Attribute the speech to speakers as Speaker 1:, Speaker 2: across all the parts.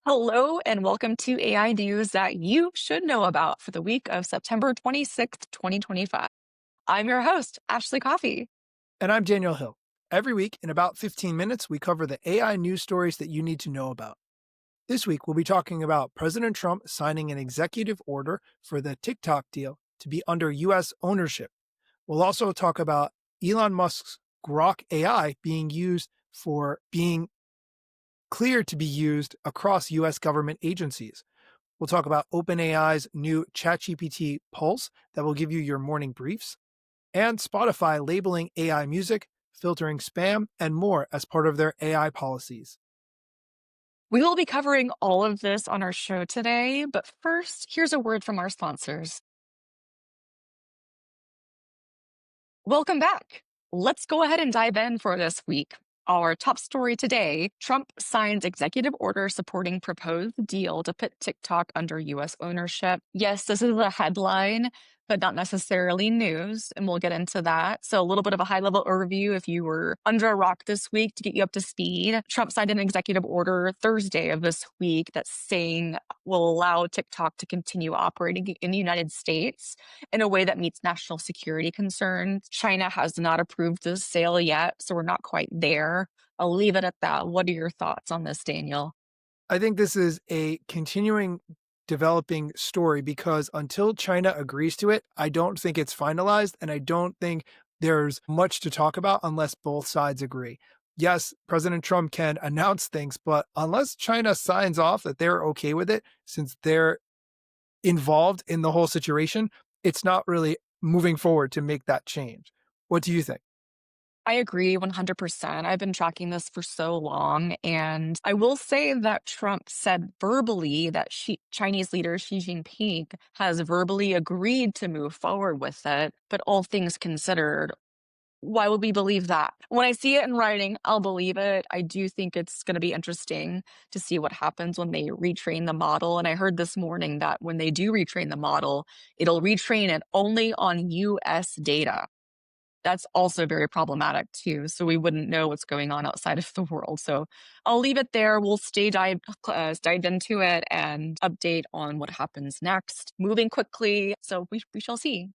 Speaker 1: Hello and welcome to AI news that you should know about for the week of September 26th, 2025. I'm your host, Ashley Coffey.
Speaker 2: And I'm Daniel Hill. Every week, in about 15 minutes, we cover the AI news stories that you need to know about. This week, we'll be talking about President Trump signing an executive order for the TikTok deal to be under U.S. ownership. We'll also talk about Elon Musk's Grok AI being cleared to be used across U.S. government agencies. We'll talk about OpenAI's new ChatGPT Pulse that will give you your morning briefs, and Spotify labeling AI music, filtering spam, and more as part of their AI policies.
Speaker 1: We will be covering all of this on our show today, but first, here's a word from our sponsors. Welcome back. Let's go ahead and dive in for this week. Our top story today: Trump signs executive order supporting proposed deal to put TikTok under US ownership. Yes, this is a headline, but not necessarily news, and we'll get into that. So, a little bit of a high level overview if you were under a rock this week to get you up to speed. Trump signed an executive order Thursday of this week that's saying will allow TikTok to continue operating in the United States in a way that meets national security concerns. China has not approved this sale yet, so we're not quite there. I'll leave it at that. What are your thoughts on this, Daniel?
Speaker 2: I think this is a continuing developing story because until China agrees to it, I don't think it's finalized. And I don't think there's much to talk about unless both sides agree. Yes, President Trump can announce things, but unless China signs off that they're okay with it, since they're involved in the whole situation, it's not really moving forward to make that change. What do you think?
Speaker 1: I agree 100%. I've been tracking this for so long. And I will say that Trump said verbally that Chinese leader Xi Jinping has verbally agreed to move forward with it. But all things considered, why would we believe that? When I see it in writing, I'll believe it. I do think it's going to be interesting to see what happens when they retrain the model. And I heard this morning that when they do retrain the model, it'll retrain it only on US data. That's also very problematic too. So we wouldn't know what's going on outside of the world. So I'll leave it there. We'll dive into it and update on what happens next. Moving quickly. So we shall see.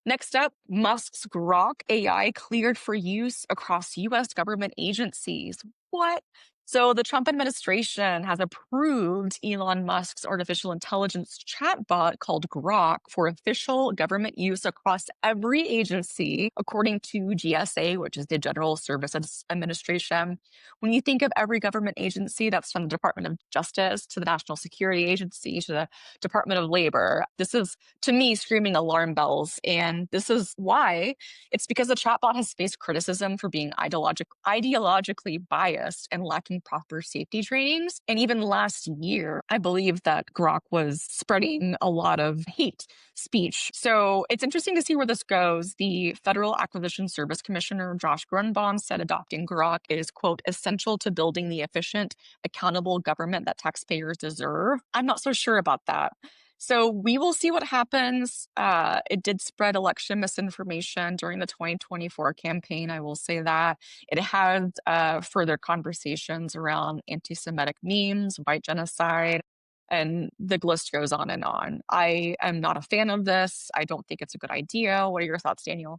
Speaker 1: Next up, Musk's Grok AI cleared for use across US government agencies. What? So, the Trump administration has approved Elon Musk's artificial intelligence chatbot called Grok for official government use across every agency, according to GSA, which is the General Services Administration. When you think of every government agency, that's from the Department of Justice to the National Security Agency to the Department of Labor. This is, to me, screaming alarm bells. And this is why it's because the chatbot has faced criticism for being ideologically biased and lacking proper safety trainings. And even last year, I believe that Grok was spreading a lot of hate speech. So it's interesting to see where this goes. The Federal Acquisition Service Commissioner, Josh Grunbaum, said adopting Grok is, quote, essential to building the efficient, accountable government that taxpayers deserve. I'm not so sure about that. So we will see what happens. It did spread election misinformation during the 2024 campaign. I will say that. It had further conversations around anti Semitic memes, white genocide, and the list goes on and on. I am not a fan of this. I don't think it's a good idea. What are your thoughts, Daniel?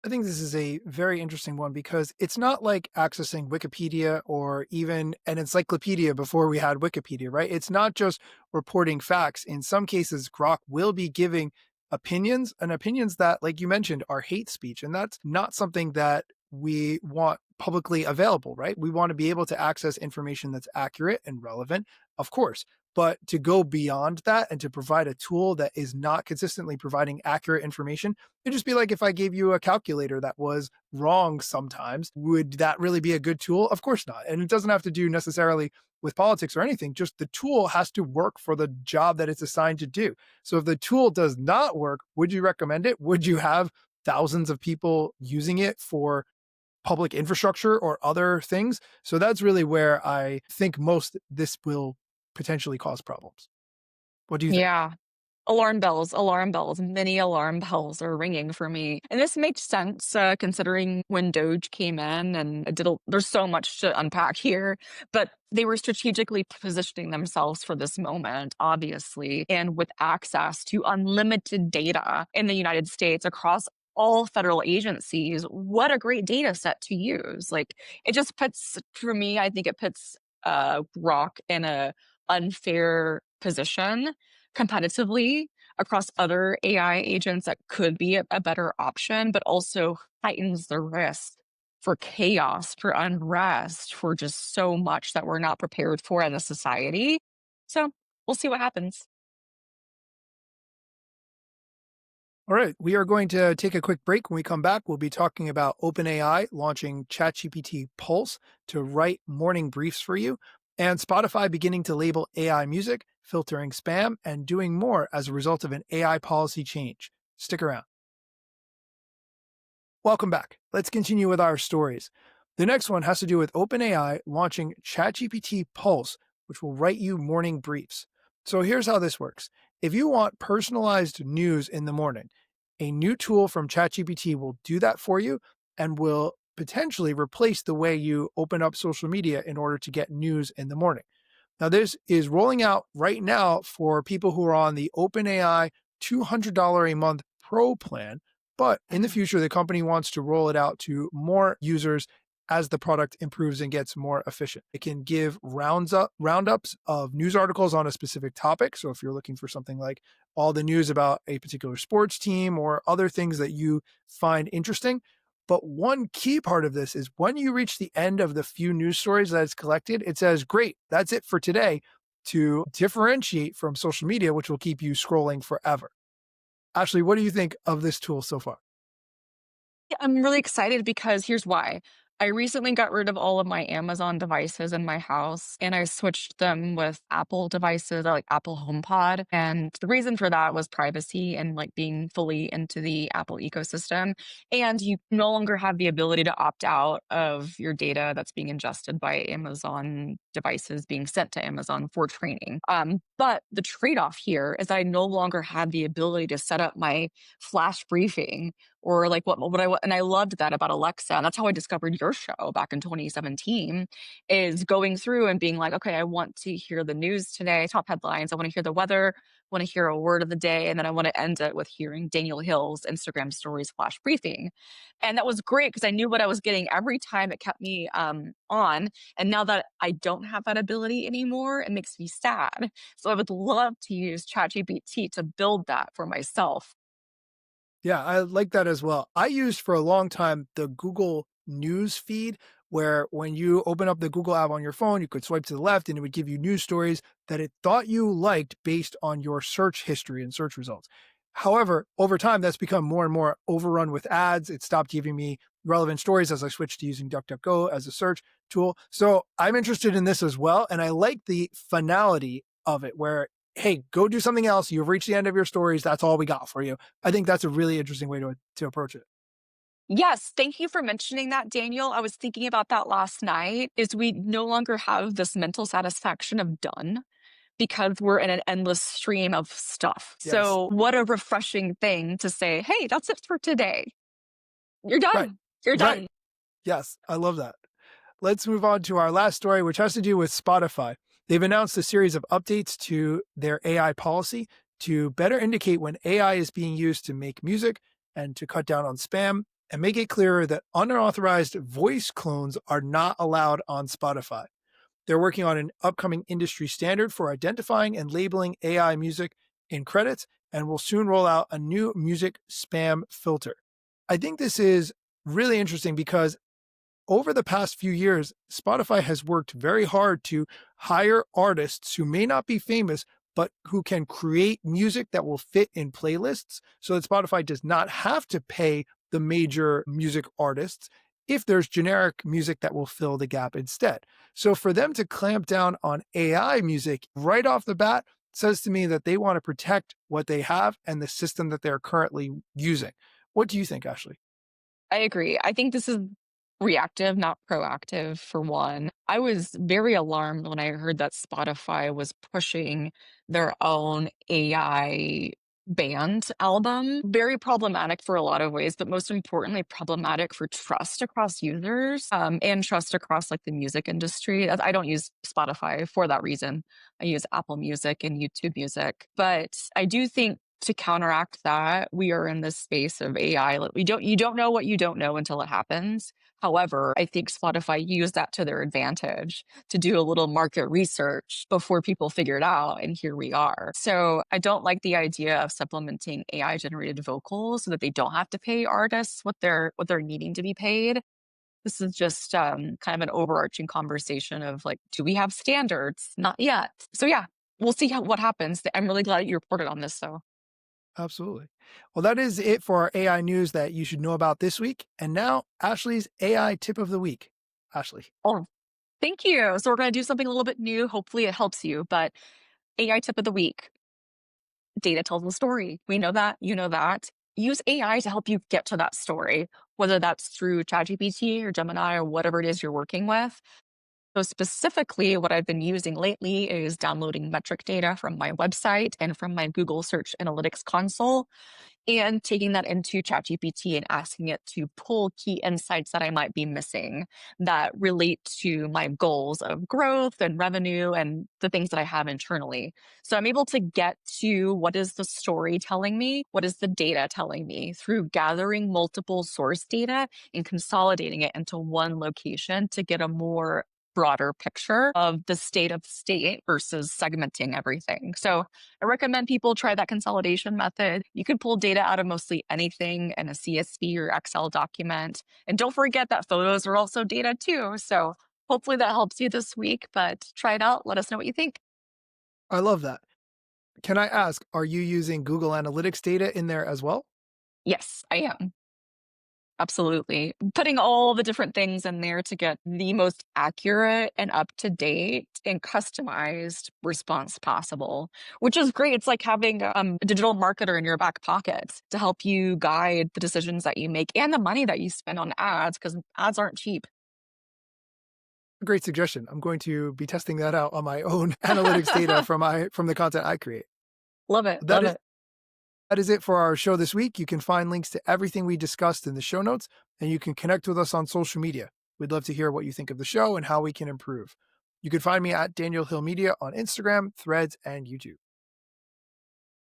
Speaker 2: I think this is a very interesting one because it's not like accessing Wikipedia or even an encyclopedia before we had Wikipedia, right? It's not just reporting facts. In some cases, Grok will be giving opinions and opinions that, like you mentioned, are hate speech. And that's not something that we want publicly available, right? We want to be able to access information that's accurate and relevant, of course. But to go beyond that and to provide a tool that is not consistently providing accurate information, it'd just be like if I gave you a calculator that was wrong sometimes. Would that really be a good tool? Of course not. And it doesn't have to do necessarily with politics or anything. Just the tool has to work for the job that it's assigned to do. So if the tool does not work, would you recommend it? Would you have thousands of people using it for public infrastructure or other things? So that's really where I think most this will potentially cause problems. What do you think?
Speaker 1: Yeah. Alarm bells, many alarm bells are ringing for me. And this makes sense, considering when Doge came in and it did there's so much to unpack here, but they were strategically positioning themselves for this moment, obviously, and with access to unlimited data in the United States across all federal agencies. What a great data set to use. Like it just puts, for me, I think it puts Grok in a unfair position competitively across other AI agents that could be a better option, but also heightens the risk for chaos, for unrest, for just so much that we're not prepared for as a society. So we'll see what happens.
Speaker 2: All right, we are going to take a quick break. When we come back, we'll be talking about OpenAI launching ChatGPT Pulse to write morning briefs for you, and Spotify beginning to label AI music, filtering spam, and doing more as a result of an AI policy change. Stick around. Welcome back. Let's continue with our stories. The next one has to do with OpenAI launching ChatGPT Pulse, which will write you morning briefs. So here's how this works. If you want personalized news in the morning, a new tool from ChatGPT will do that for you and will potentially replace the way you open up social media in order to get news in the morning. Now, this is rolling out right now for people who are on the OpenAI $200 a month Pro plan. But in the future, the company wants to roll it out to more users as the product improves and gets more efficient. It can give roundups of news articles on a specific topic. So if you're looking for something like all the news about a particular sports team or other things that you find interesting. But one key part of this is when you reach the end of the few news stories that it's collected, it says, great, that's it for today, to differentiate from social media, which will keep you scrolling forever. Ashley, what do you think of this tool so far?
Speaker 1: Yeah, I'm really excited because here's why. I recently got rid of all of my Amazon devices in my house and I switched them with Apple devices, like Apple HomePod. And the reason for that was privacy and like being fully into the Apple ecosystem. And you no longer have the ability to opt out of your data that's being ingested by Amazon devices being sent to Amazon for training. But the trade off here is I no longer had the ability to set up my flash briefing or like and I loved that about Alexa. And that's how I discovered your show back in 2017 is going through and being like, okay, I want to hear the news today, top headlines. I want to hear the weather, want to hear a word of the day. And then I want to end it with hearing Daniel Hill's Instagram stories flash briefing. And that was great because I knew what I was getting every time it kept me on. And now that I don't have that ability anymore, it makes me sad. So I would love to use ChatGPT to build that for myself.
Speaker 2: Yeah, I like that as well. I used for a long time the Google News feed, where when you open up the Google app on your phone, you could swipe to the left and it would give you news stories that it thought you liked based on your search history and search results. However, over time, that's become more and more overrun with ads. It stopped giving me relevant stories as I switched to using DuckDuckGo as a search tool. So I'm interested in this as well. And I like the finality of it, where hey, go do something else. You've reached the end of your stories. That's all we got for you. I think that's a really interesting way to approach it.
Speaker 1: Yes, thank you for mentioning that, Daniel. I was thinking about that last night. Is we no longer have this mental satisfaction of done because we're in an endless stream of stuff.
Speaker 2: Yes.
Speaker 1: So, what a refreshing thing to say, hey, that's it for today. You're
Speaker 2: Right.
Speaker 1: done. You're
Speaker 2: Right.
Speaker 1: done.
Speaker 2: Yes. I love that. Let's move on to our last story, which has to do with Spotify. They've announced a series of updates to their AI policy to better indicate when AI is being used to make music and to cut down on spam and make it clearer that unauthorized voice clones are not allowed on Spotify. They're working on an upcoming industry standard for identifying and labeling AI music in credits and will soon roll out a new music spam filter. I think this is really interesting because over the past few years, Spotify has worked very hard to hire artists who may not be famous, but who can create music that will fit in playlists so that Spotify does not have to pay the major music artists if there's generic music that will fill the gap instead. So for them to clamp down on AI music right off the bat says to me that they want to protect what they have and the system that they're currently using. What do you think, Ashley?
Speaker 1: I agree. I think this is reactive, not proactive, for one. I was very alarmed when I heard that Spotify was pushing their own AI band album. Very problematic for a lot of ways, but most importantly, problematic for trust across users, and trust across like the music industry. I don't use Spotify for that reason. I use Apple Music and YouTube Music. But I do think to counteract that, we are in this space of AI. Like, you don't know what you don't know until it happens. However, I think Spotify used that to their advantage to do a little market research before people figure it out. And here we are. So I don't like the idea of supplementing AI generated vocals so that they don't have to pay artists what they're needing to be paid. This is just kind of an overarching conversation of like, do we have standards? Not yet. So yeah, we'll see what happens. I'm really glad that you reported on this though.
Speaker 2: Absolutely. Well, that is it for our AI news that you should know about this week. And now, Ashley's AI tip of the week. Ashley.
Speaker 1: Oh, thank you. So we're going to do something a little bit new. Hopefully it helps you. But AI tip of the week: data tells a story. We know that. You know that. Use AI to help you get to that story, whether that's through ChatGPT or Gemini or whatever it is you're working with. So, specifically, what I've been using lately is downloading metric data from my website and from my Google Search Analytics console, and taking that into ChatGPT and asking it to pull key insights that I might be missing that relate to my goals of growth and revenue and the things that I have internally. So I'm able to get to what is the story telling me? What is the data telling me through gathering multiple source data and consolidating it into one location to get a more broader picture of the state versus segmenting everything. So I recommend people try that consolidation method. You can pull data out of mostly anything in a CSV or Excel document. And don't forget that photos are also data too. So hopefully that helps you this week, but try it out. Let us know what you think.
Speaker 2: I love that. Can I ask, are you using Google Analytics data in there as well?
Speaker 1: Yes, I am. Absolutely. Putting all the different things in there to get the most accurate and up to date and customized response possible, which is great. It's like having a digital marketer in your back pocket to help you guide the decisions that you make and the money that you spend on ads, because ads aren't cheap.
Speaker 2: Great suggestion. I'm going to be testing that out on my own analytics data from the content I create.
Speaker 1: Love it.
Speaker 2: That
Speaker 1: Love
Speaker 2: is
Speaker 1: it.
Speaker 2: that is it for our show this week. You can find links to everything we discussed in the show notes, and you can connect with us on social media. We'd love to hear what you think of the show and how we can improve. You can find me at Daniel Hill Media on Instagram, Threads, and YouTube.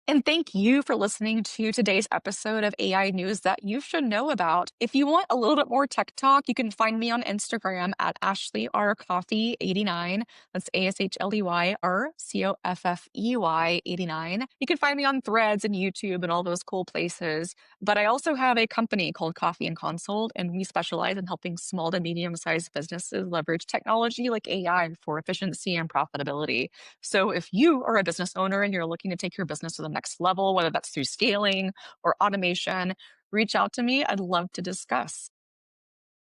Speaker 1: And thank you for listening to today's episode of AI News That You Should Know About. If you want a little bit more tech talk, you can find me on Instagram at Ashley R Coffee 89. That's ASHLEYRCOFFEY 89. You can find me on Threads and YouTube and all those cool places. But I also have a company called Coffee and Consult, and we specialize in helping small to medium sized businesses leverage technology like AI for efficiency and profitability. So if you are a business owner and you're looking to take your business to the next level, whether that's through scaling or automation, reach out to me. I'd love to discuss.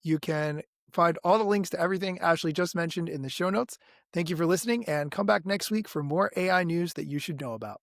Speaker 2: You can find all the links to everything Ashley just mentioned in the show notes. Thank you for listening, and come back next week for more AI news that you should know about.